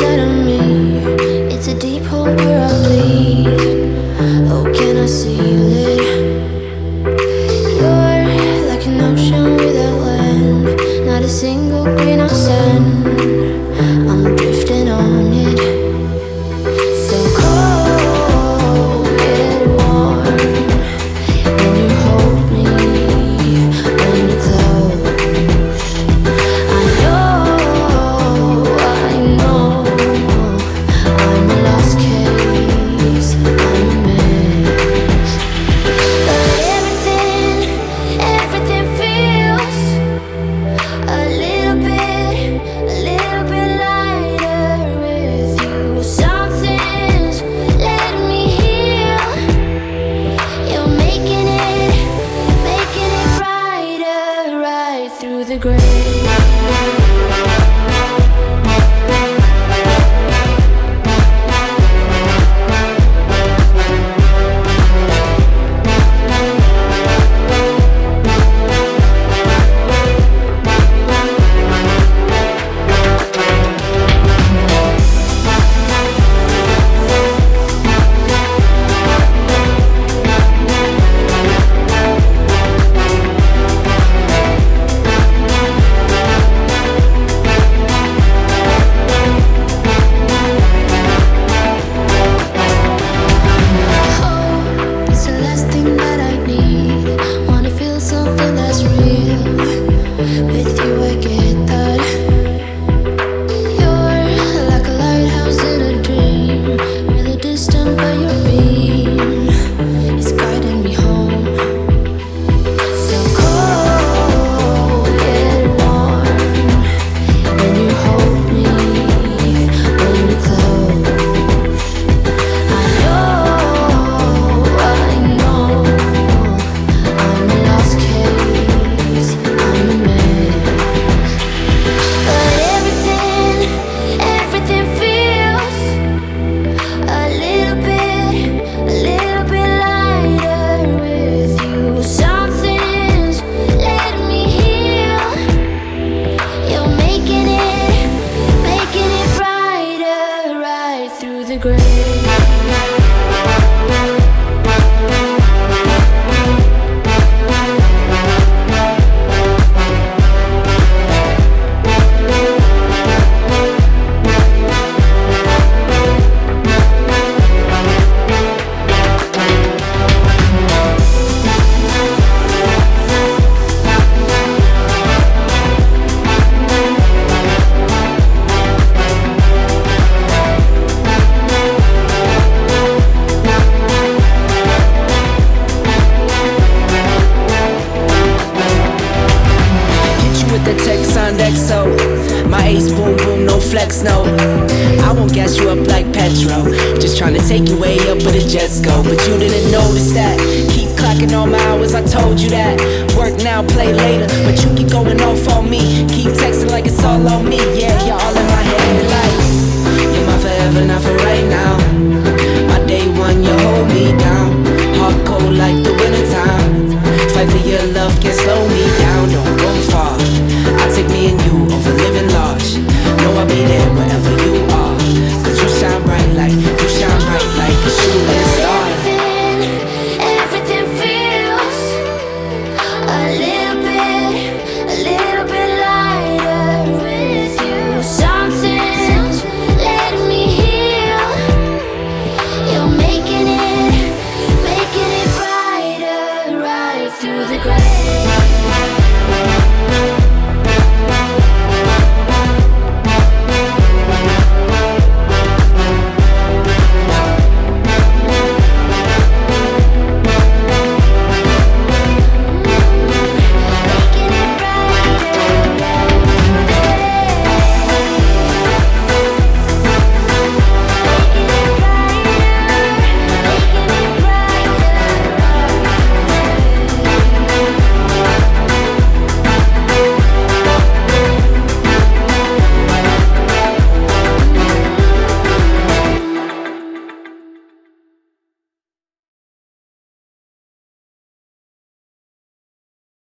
inside of me. It's a deep hole where I bleed. Oh, can I seal it? You're like an ocean without land, not a single grain of sand. I'm drifting on it. So cold, get warm. When you hold me, when you close. I know I'm a lost case, I'm a mess. But everything feels a little bit lighter with you. Something's letting me heal. You're making it brighter, right through the gray. It's the last thing that I need. Wanna feel something that's real. With you I get that. You're like a lighthouse in a dream. Really distant but your beam is guiding me home. So cold, get warm. When you hold me, when you close. I know I'm a lost case, I'm a mess. But everything feels a little bit lighter with you. Something's letting me heal. You're making it brighter, right through the gray. With the text on XO, my ace boom boom, no flex, no. I won't gas you up like petrol. Just trying to take you way up where the jets go. But you didn't notice that. Keep clocking all my hours, I told you that. Work now, play later, but you keep going off on me. Keep texting like it's all on me, yeah.